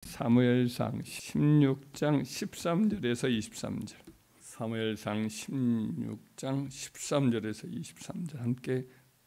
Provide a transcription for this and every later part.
사무엘상 16장 13절에서 23절. 사무엘상 16장 13절에서 23절 함께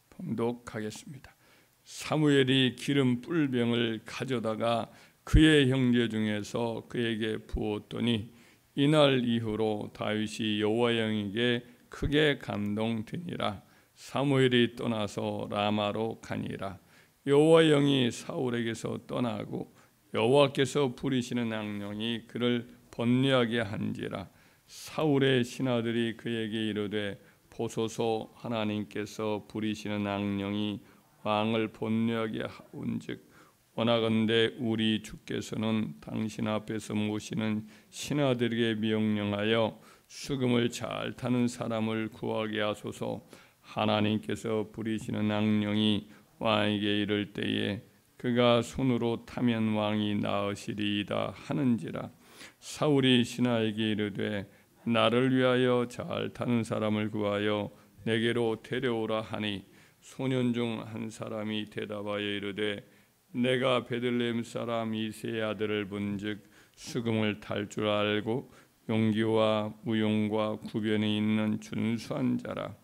봉독하겠습니다. 사무엘이 기름 뿔병을 가져다가 그의 형제 중에서 그에게 부었더니 이날 이후로 다윗이 여호와 영에게 크게 감동되니라. 사무엘이 떠나서 라마로 가니라. 여호와 영이 사울에게서 떠나고 여호와께서 부리시는 악령이 그를 번뇌하게 한지라. 사울의 신하들이 그에게 이르되 보소서, 하나님께서 부리시는 악령이 왕을 번뇌하게 하온즉 원하건대 우리 주께서는 당신 앞에서 모시는 신하들에게 명령하여 수금을 잘 타는 사람을 구하게 하소서. 하나님께서 부리시는 악령이 왕에게 이를 때에 그가 손으로 타면 왕이 나으시리이다 하는지라. 사울이 신하에게 이르되 나를 위하여 잘 타는 사람을 구하여 내게로 데려오라 하니 소년 중 한 사람이 대답하여 이르되 내가 베들레헴 사람 이새의 아들을 본즉 수금을 탈 줄 알고 용기와 무용과 구변이 있는 준수한 자라.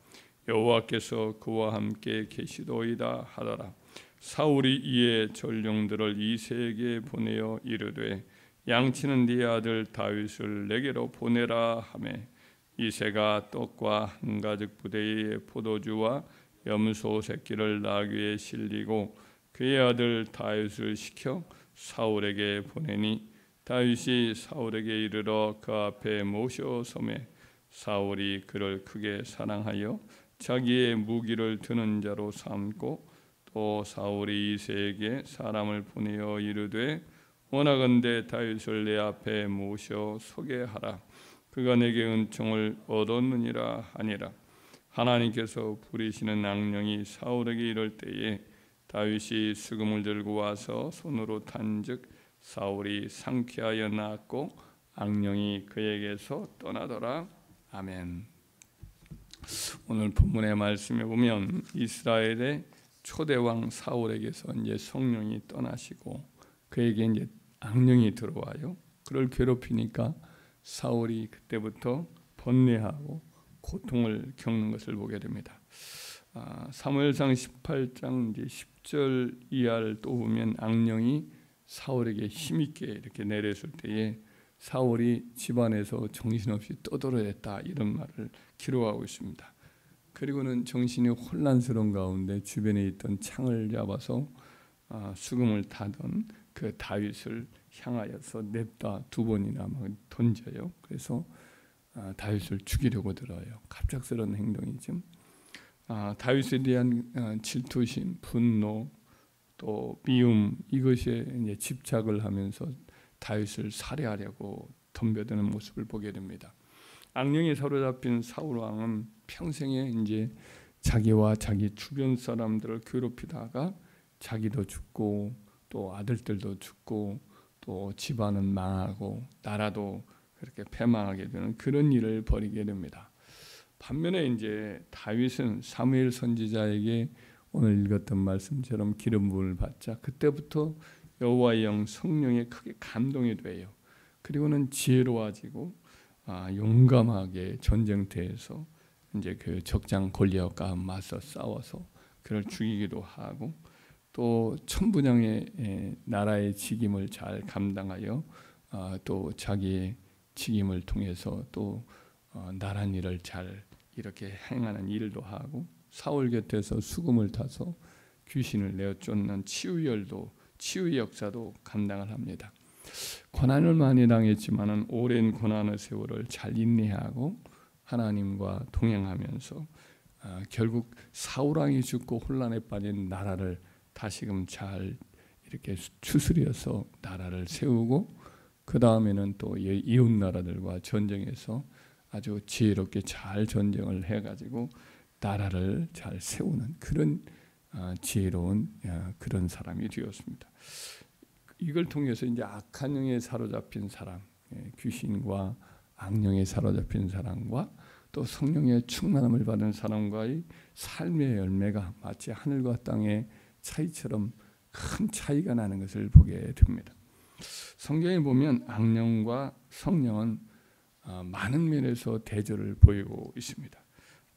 여호와께서 그와 함께 계시도이다 하더라. 사울이 이에 전령들을 이새에게 보내어 이르되 양치는 네 아들 다윗을 내게로 보내라 하매 이새가 떡과 한 가죽 부대의 포도주와 염소 새끼를 나귀에 실리고 그의 아들 다윗을 시켜 사울에게 보내니 다윗이 사울에게 이르러 그 앞에 모셔서매 사울이 그를 크게 사랑하여 자기의 무기를 드는 자로 삼고 또 사울이 이새에게 사람을 보내어 이르되 원하건대 다윗을 내 앞에 모셔 소개하라. 그가 내게 은총을 얻었느니라 하니라. 하나님께서 부리시는 악령이 사울에게 이를 때에 다윗이 수금을 들고 와서 손으로 탄즉 사울이 상쾌하여 나았고 악령이 그에게서 떠나더라. 아멘. 오늘 본문의 말씀에 보면 이스라엘의 초대왕 사울에게서 이제 성령이 떠나시고 그에게 이제 악령이 들어와요. 그를 괴롭히니까 사울이 그때부터 번뇌하고 고통을 겪는 것을 보게 됩니다. 사무엘상 18장 이제 10절 이하를 또 보면 악령이 사울에게 힘있게 이렇게 내렸을 때에 사울이 집안에서 정신없이 떠들어댔다 이런 말을 기록하고 있습니다. 그리고는 정신이 혼란스러운 가운데 주변에 있던 창을 잡아서 수금을 타던 그 다윗을 향하여서 냅다 두 번이나 막 던져요. 그래서 다윗을 죽이려고 들어요. 갑작스러운 행동이죠. 다윗에 대한 질투심, 분노, 또 미움 이것에 이제 집착을 하면서 다윗을 살해하려고 덤벼드는 모습을 보게 됩니다. 악령에 사로잡힌 사울 왕은 평생에 이제 자기와 자기 주변 사람들을 괴롭히다가 자기도 죽고 또 아들들도 죽고 또 집안은 망하고 나라도 그렇게 패망하게 되는 그런 일을 벌이게 됩니다. 반면에 이제 다윗은 사무엘 선지자에게 오늘 읽었던 말씀처럼 기름 부음을 받자 그때부터 여호와의 영 성령에 크게 감동이 돼요. 그리고는 지혜로워지고 용감하게 전쟁터에서 이제 그 적장 골리앗과 맞서 싸워서 그를 죽이기도 하고 또 천부장의 나라의 직임을 잘 감당하여 또 자기의 직임을 통해서 또 나란 일을 잘 이렇게 행하는 일도 하고 사울 곁에서 수금을 타서 귀신을 내어 쫓는 치유의 역사도 감당을 합니다. 고난을 많이 당했지만은 오랜 고난의 세월을 잘 인내하고 하나님과 동행하면서 결국 사울 왕이 죽고 혼란에 빠진 나라를 다시금 잘 이렇게 추스려서 나라를 세우고 그 다음에는 또 이웃 나라들과 전쟁해서 아주 지혜롭게 잘 전쟁을 해가지고 나라를 잘 세우는 그런 지혜로운 그런 사람이 되었습니다. 이걸 통해서 이제 악한 영에 사로잡힌 사람, 귀신과 악령에 사로잡힌 사람과 또 성령의 충만함을 받은 사람과의 삶의 열매가 마치 하늘과 땅의 차이처럼 큰 차이가 나는 것을 보게 됩니다. 성경에 보면 악령과 성령은 많은 면에서 대조를 보이고 있습니다.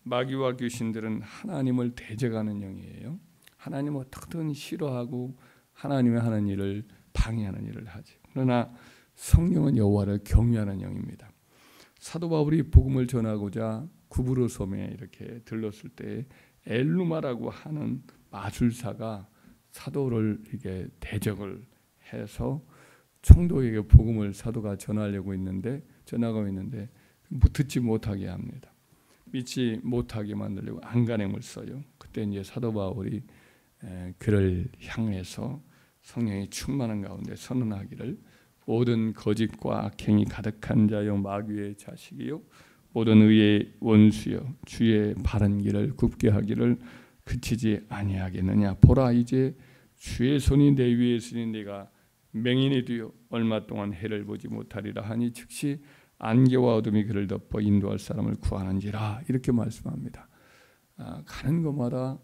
마귀와 귀신들은 하나님을 대적하는 영이에요. 하나님을 어떻게든 싫어하고 하나님의 하는 일을 방해하는 일을 하지. 그러나 성령은 여호와를 경외하는 영입니다. 사도 바울이 복음을 전하고자 구브로 섬에 이렇게 들렀을 때 엘루마라고 하는 마술사가 사도를 이게 대적을 해서 총독에게 복음을 사도가 전하고 있는데 듣지 못하게 합니다. 믿지 못하게 만들려고 안간힘을 써요. 그때 이제 사도 바울이 그를 향해서 성령이 충만한 가운데 선언하기를 모든 거짓과 악행이 가득한 자요 마귀의 자식이요 모든 의의 원수여 주의 바른 길을 굽게 하기를 그치지 아니하겠느냐. 보라 이제 주의 손이 내 위에 있으니 내가 맹인이 되어 얼마 동안 해를 보지 못하리라 하니 즉시 안개와 어둠이 그를 덮어 인도할 사람을 구하는지라. 이렇게 말씀합니다. 가는 곳마다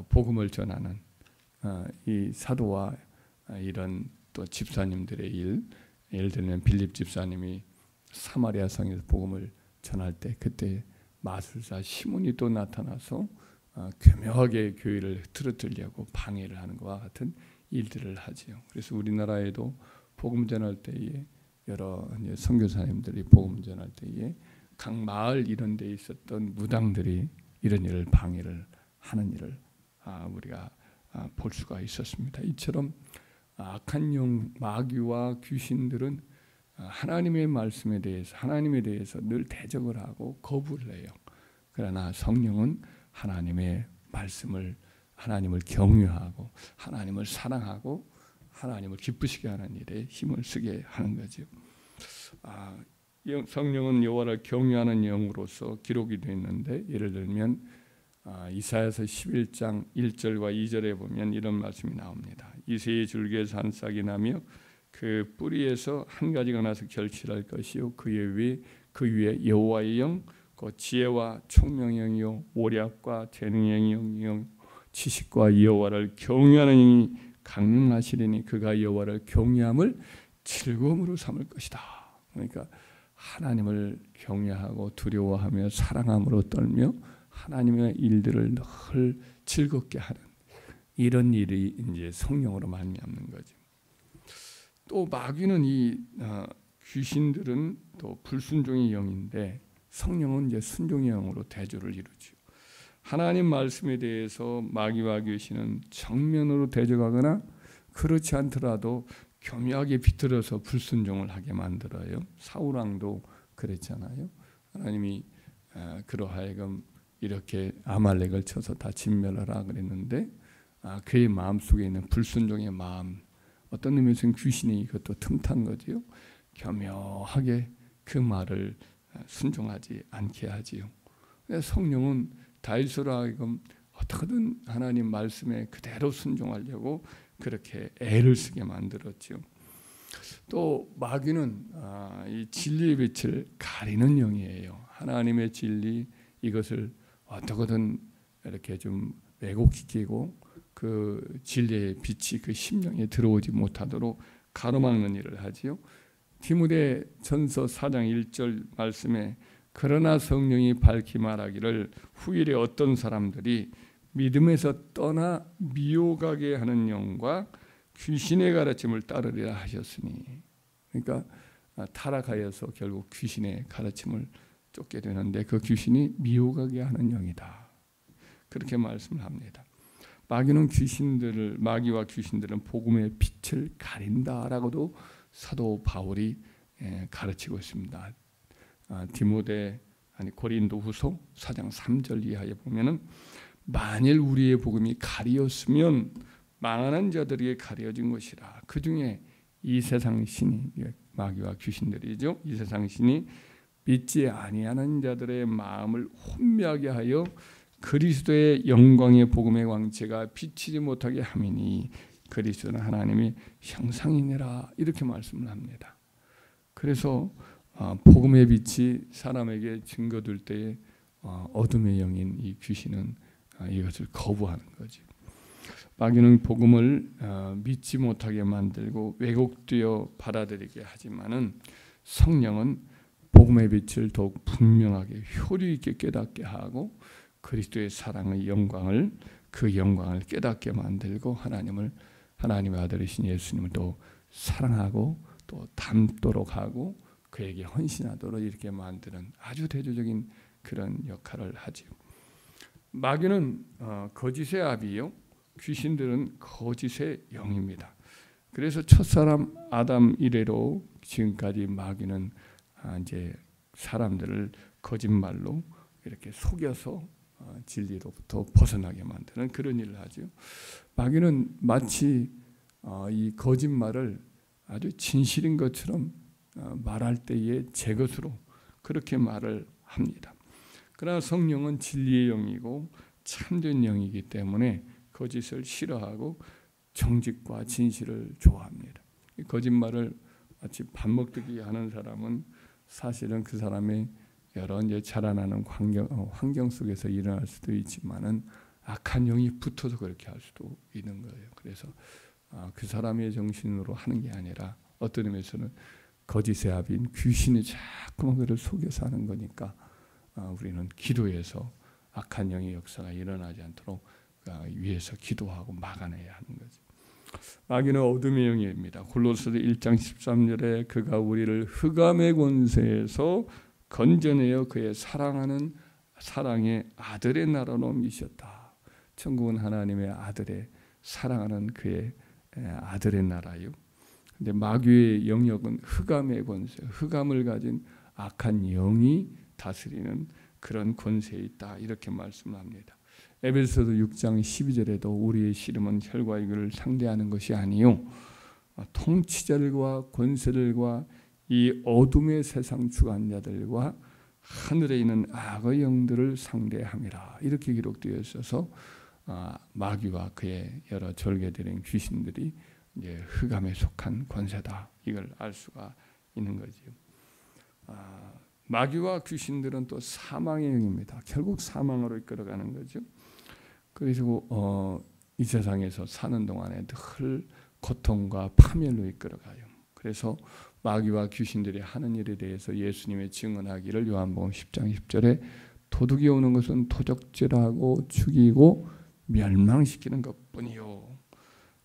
복음을 전하는 이 사도와 이런 또 집사님들의 일, 예를 들면 빌립 집사님이 사마리아 성에서 복음을 전할 때 그때 마술사 시몬이 또 나타나서 교묘하게 교회를 흐트러뜨리려고 방해를 하는 것과 같은 일들을 하지요. 그래서 우리나라에도 복음 전할 때에 여러 선교사님들이 복음 전할 때에 각 마을 이런 데 있었던 무당들이 이런 일을 방해를 하는 일을 우리가 볼 수가 있었습니다. 이처럼 악한 영 마귀와 귀신들은 하나님의 말씀에 대해서 하나님에 대해서 늘 대적을 하고 거부를 해요. 그러나 성령은 하나님의 말씀을 하나님을 경외하고 하나님을 사랑하고 하나님을 기쁘시게 하는 일에 힘을 쓰게 하는 거죠. 성령은 여호와를 경외하는 영으로서 기록이 되어 있는데 예를 들면 이사야서 11장 1절과 2절에 보면 이런 말씀이 나옵니다. 이새의 줄기에서 한 싹이 나며 그 뿌리에서 한 가지가 나서 결실할 것이요 그 위에 여호와의 영 그 지혜와 총명의 영이요 오략과 재능의 영이요 지식과 여호와를 경외하는 영이 강림하시리니 그가 여호와를 경외함을 즐거움으로 삼을 것이다. 그러니까 하나님을 경외하고 두려워하며 사랑함으로 떨며 하나님의 일들을 늘 즐겁게 하는 이런 일이 이제 성령으로 말미암는 거죠. 또 마귀는 이 귀신들은 또 불순종의 영인데 성령은 이제 순종의 영으로 대조를 이루죠. 하나님 말씀에 대해서 마귀와 귀신은 정면으로 대적하거나 그렇지 않더라도 교묘하게 비틀어서 불순종을 하게 만들어요. 사울왕도 그랬잖아요. 하나님이 그러하여금 이렇게 아말렉을 쳐서 다 진멸하라 그랬는데 그의 마음속에 있는 불순종의 마음, 어떤 의미에서는 귀신이 이것도 틈탄 거지요. 교묘하게 그 말을 순종하지 않게 하지요. 성령은 다윗으로 하여금 어떻게든 하나님 말씀에 그대로 순종하려고 그렇게 애를 쓰게 만들었죠. 또 마귀는 이 진리의 빛을 가리는 영이에요. 하나님의 진리 이것을 어떻게든 이렇게 좀 왜곡시키고 그 진리의 빛이 그 심령에 들어오지 못하도록 가로막는 일을 하지요. 디모데전서 4장 1절 말씀에 그러나 성령이 밝히 말하기를 후일에 어떤 사람들이 믿음에서 떠나 미혹하게 하는 영과 귀신의 가르침을 따르리라 하셨으니, 그러니까 타락하여서 결국 귀신의 가르침을 쫓게 되는데 그 귀신이 미혹하게 하는 영이다. 그렇게 말씀을 합니다. 마귀와 귀신들은 복음의 빛을 가린다라고도 사도 바울이 가르치고 있습니다. 고린도후서 4장 3절 이하에 보면은 만일 우리의 복음이 가리었으면 망하는 자들에게 가려진 것이라. 그 중에 이 세상 신이 마귀와 귀신들이죠. 이 세상 신이 믿지 아니하는 자들의 마음을 혼미하게 하여 그리스도의 영광의 복음의 광채가 비치지 못하게 함이니 그리스도는 하나님의 형상이니라. 이렇게 말씀을 합니다. 그래서 복음의 빛이 사람에게 증거될 때에 어둠의 영인 이 귀신은 이것을 거부하는 거죠. 마귀는 복음을 믿지 못하게 만들고 왜곡되어 받아들이게 하지만은 성령은 복음의 빛을 더욱 분명하게 효리 있게 깨닫게 하고 그리스도의 사랑의 영광을 그 영광을 깨닫게 만들고 하나님의 아들이신 예수님을 또 사랑하고 또 닮도록 하고 그에게 헌신하도록 이렇게 만드는 아주 대조적인 그런 역할을 하지요. 마귀는 거짓의 아비요, 귀신들은 거짓의 영입니다. 그래서 첫사람 아담 이래로 지금까지 마귀는 이제 사람들을 거짓말로 이렇게 속여서 진리로부터 벗어나게 만드는 그런 일을 하죠. 마귀는 마치 이 거짓말을 아주 진실인 것처럼 말할 때에 제 것으로 그렇게 말을 합니다. 그러나 성령은 진리의 영이고 참된 영이기 때문에 거짓을 싫어하고 정직과 진실을 좋아합니다. 거짓말을 마치 밥 먹듯이 하는 사람은 사실은 그 사람의 여러 이제 자라나는 환경 속에서 일어날 수도 있지만은 악한 영이 붙어서 그렇게 할 수도 있는 거예요. 그래서 그 사람의 정신으로 하는 게 아니라 어떤 의미에서는 거짓의 아비인 귀신이 자꾸만 그를 속여서 하는 거니까 우리는 기도해서 악한 영의 역사가 일어나지 않도록 위해서 기도하고 막아내야 하는 거죠. 마귀는 어둠의 영입니다. 골로새서 1장 13절에 그가 우리를 흑암의 권세에서 건져내어 그의 사랑하는 사랑의 아들의 나라로 옮기셨다. 천국은 하나님의 아들의 사랑하는 그의 아들의 나라요. 근데 마귀의 영역은 흑암의 권세, 흑암을 가진 악한 영이 다스리는 그런 권세에 있다. 이렇게 말씀합니다. 에베소서 6장 12절에도 우리의 씨름은 혈과 육을 상대하는 것이 아니요 통치자들과 권세들과 이 어둠의 세상 주관자들과 하늘에 있는 악의 영들을 상대함이라. 이렇게 기록되어 있어서 마귀와 그의 여러 절개들인 귀신들이 이제 흑암에 속한 권세다. 이걸 알 수가 있는 거지요. 마귀와 귀신들은 또 사망의 영입니다. 결국 사망으로 이끌어가는 거죠. 그리고 이 세상에서 사는 동안에 늘 고통과 파멸로 이끌어가요. 그래서 마귀와 귀신들이 하는 일에 대해서 예수님의 증언하기를 요한복음 10장 10절에 도둑이 오는 것은 도적질하고 죽이고 멸망시키는 것뿐이요.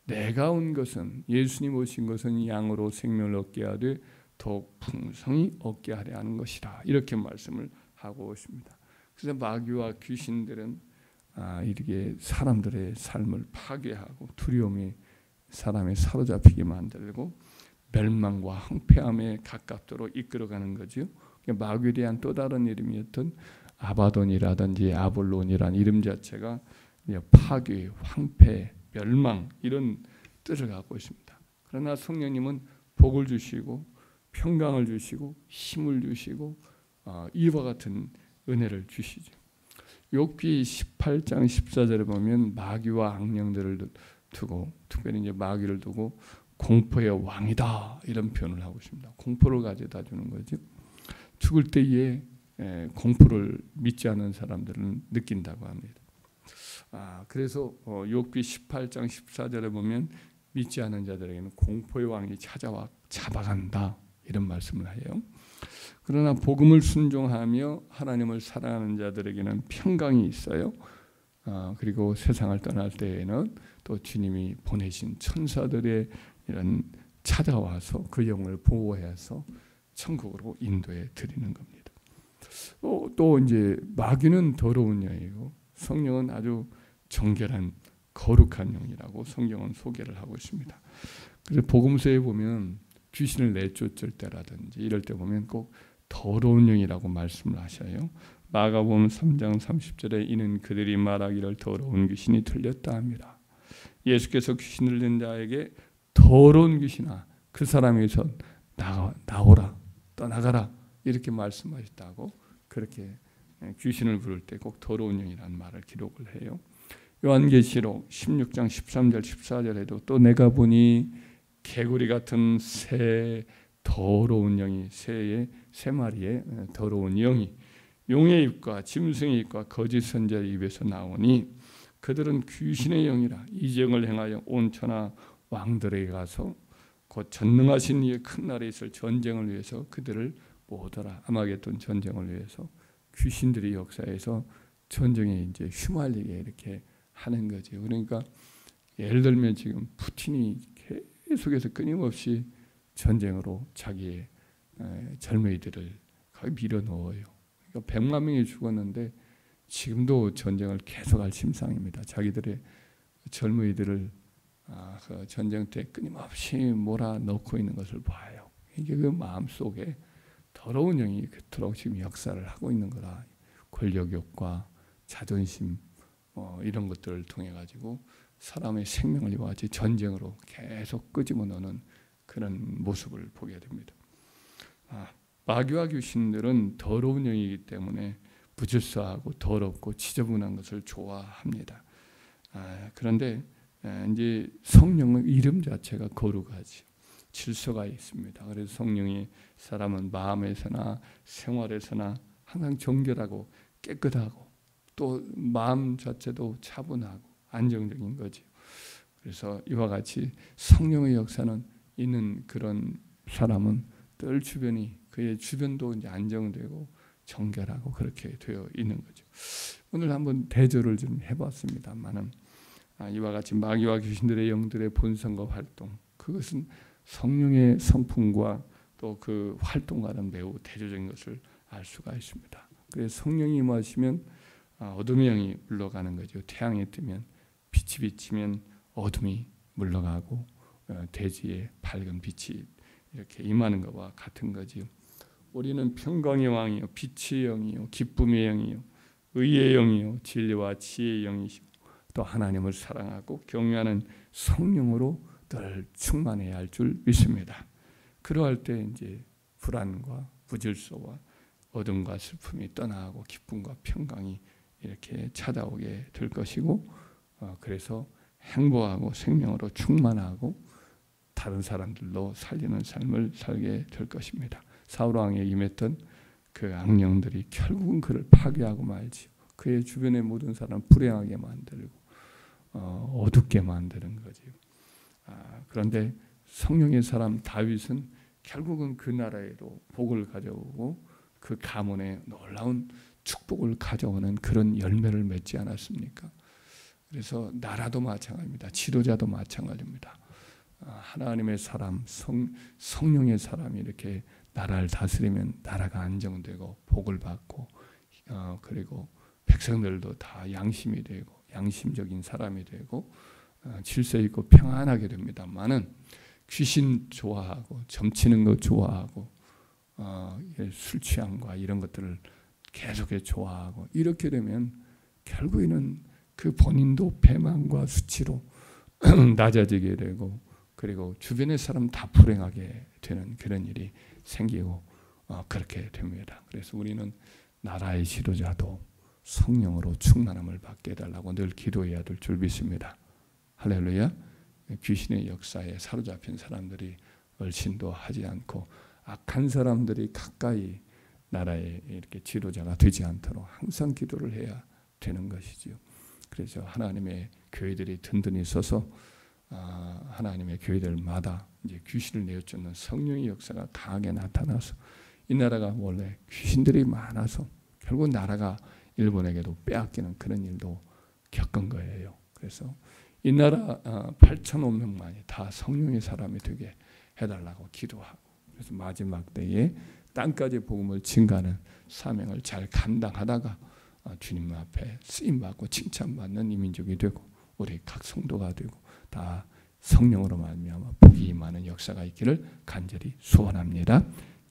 내가 온 것은 예수님 오신 것은 양으로 생명을 얻게 하되 더욱 풍성히 얻게 하려 하는 것이라. 이렇게 말씀을 하고 있습니다. 그래서 마귀와 귀신들은 이렇게 사람들의 삶을 파괴하고 두려움이 사람을 사로잡히게 만들고 멸망과 황폐함에 가깝도록 이끌어가는 거죠. 마귀에 대한 또 다른 이름이었던 아바돈이라든지 아볼론이라는 이름 자체가 파괴, 황폐, 멸망 이런 뜻을 갖고 있습니다. 그러나 성령님은 복을 주시고 평강을 주시고 힘을 주시고 이와 같은 은혜를 주시죠. 욥기 18장 14절에 보면 마귀와 악령들을 두고 특별히 이제 마귀를 두고 공포의 왕이다 이런 표현을 하고 있습니다. 공포를 가져다 주는 거죠. 죽을 때에 공포를 믿지 않는 사람들은 느낀다고 합니다. 그래서 욥기 18장 14절에 보면 믿지 않는 자들에게는 공포의 왕이 찾아와 잡아간다 이런 말씀을 해요. 그러나 복음을 순종하며 하나님을 사랑하는 자들에게는 평강이 있어요. 그리고 세상을 떠날 때에는 또 주님이 보내신 천사들의 이런 찾아와서 그 영을 보호해서 천국으로 인도해 드리는 겁니다. 또 이제 마귀는 더러운 영이고 성령은 아주 정결한 거룩한 영이라고 성경은 소개를 하고 있습니다. 그래서 복음서에 보면 귀신을 내쫓을 때라든지 이럴 때 보면 꼭 더러운 영이라고 말씀을 하셔요. 마가복음 3장 30절에 이는 그들이 말하기를 더러운 귀신이 들렸다 합니다. 예수께서 귀신을 낸 자에게 더러운 귀신아 그 사람에게서 나오라 떠나가라 이렇게 말씀하셨다고 그렇게 귀신을 부를 때 꼭 더러운 영이라는 말을 기록을 해요. 요한계시록 16장 13절 14절에도 또 내가 보니 개구리 같은 새 더러운 영이 세 마리의 더러운 영이 용의 입과 짐승의 입과 거짓 선지자의 입에서 나오니 그들은 귀신의 영이라 이정을 행하여 온 천하 왕들에게 가서 곧 전능하신 이의 큰 날에 있을 전쟁을 위해서 그들을 모으더라. 아마겟돈 전쟁을 위해서 귀신들이 역사에서 전쟁에 이제 휘말리게 이렇게 하는 거죠. 그러니까 예를 들면 지금 푸틴이 계속해서 끊임없이 전쟁으로 자기의 젊은이들을 거의 밀어넣어요. 그러니까 100만 명이 죽었는데 지금도 전쟁을 계속할 심상입니다. 자기들의 젊은이들을 그 전쟁 때 끊임없이 몰아넣고 있는 것을 봐요. 이게 그 마음속에 더러운 영이 그토록 지금 역사를 하고 있는 거라. 권력욕과 자존심 이런 것들을 통해 가지고 사람의 생명을 이와 같이 전쟁으로 계속 끄집어 넣는 그런 모습을 보게 됩니다. 마귀와 귀신들은 더러운 영이기 때문에 부질서하고 더럽고 지저분한 것을 좋아합니다. 그런데 이제 성령의 이름 자체가 거룩하지, 질서가 있습니다. 그래서 성령이 사람은 마음에서나 생활에서나 항상 정결하고 깨끗하고 또 마음 자체도 차분하고 안정적인 거죠. 그래서 이와 같이 성령의 역사는 있는 그런 사람은 늘 주변이 그의 주변도 이제 안정되고 정결하고 그렇게 되어 있는 거죠. 오늘 한번 대조를 좀 해봤습니다만은 이와 같이 마귀와 귀신들의 영들의 본성과 활동, 그것은 성령의 성품과 또 그 활동과는 매우 대조적인 것을 알 수가 있습니다. 그래서 성령이 임하시면 어둠의 영이 물러가는 거죠. 태양이 뜨면 빛이 비치면 어둠이 물러가고 대지에 밝은 빛이 이렇게 임하는 것과 같은 거지요. 우리는 평강의 왕이요, 빛의 영이요, 기쁨의 영이요, 의의 영이요, 진리와 지혜의 영이시고 또 하나님을 사랑하고 경외하는 성령으로 늘 충만해야 할 줄 믿습니다. 그러할 때 이제 불안과 부질서와 어둠과 슬픔이 떠나고 기쁨과 평강이 이렇게 찾아오게 될 것이고, 그래서 행복하고 생명으로 충만하고 다른 사람들로 살리는 삶을 살게 될 것입니다. 사울 왕에 임했던 그 악령들이 결국은 그를 파괴하고 말지요. 그의 주변의 모든 사람을 불행하게 만들고 어둡게 만드는 거지요. 그런데 성령의 사람 다윗은 결국은 그 나라에도 복을 가져오고 그 가문에 놀라운 축복을 가져오는 그런 열매를 맺지 않았습니까? 그래서 나라도 마찬가지입니다. 지도자도 마찬가지입니다. 하나님의 사람, 성령의 사람이 이렇게 나라를 다스리면 나라가 안정되고 복을 받고 그리고 백성들도 다 양심이 되고 양심적인 사람이 되고 질서 있고 평안하게 됩니다만은 귀신 좋아하고 점치는 거 좋아하고 술 취함과 이런 것들을 계속해 좋아하고 이렇게 되면 결국에는 그 본인도 배만과 수치로 낮아지게 되고 그리고 주변의 사람 다 불행하게 되는 그런 일이 생기고 그렇게 됩니다. 그래서 우리는 나라의 지도자도 성령으로 충만함을 받게 해달라고 늘 기도해야 될 줄 믿습니다. 할렐루야. 귀신의 역사에 사로잡힌 사람들이 얼씬도 하지 않고 악한 사람들이 가까이 나라의 이렇게 지도자가 되지 않도록 항상 기도를 해야 되는 것이지요. 그래서 하나님의 교회들이 든든히 서서 하나님의 교회들마다 이제 귀신을 내어쫓는 성령의 역사가 강하게 나타나서 이 나라가 원래 귀신들이 많아서 결국 나라가 일본에게도 빼앗기는 그런 일도 겪은 거예요. 그래서 이 나라 8,500만이 다 성령의 사람이 되게 해달라고 기도하고 그래서 마지막 때에 땅까지 복음을 증가하는 사명을 잘 감당하다가 주님 앞에 쓰임받고 칭찬받는 이민족이 되고 우리 각 성도가 되고 다 성령으로 말미암아 복이 임하는 역사가 있기를 간절히 소원합니다.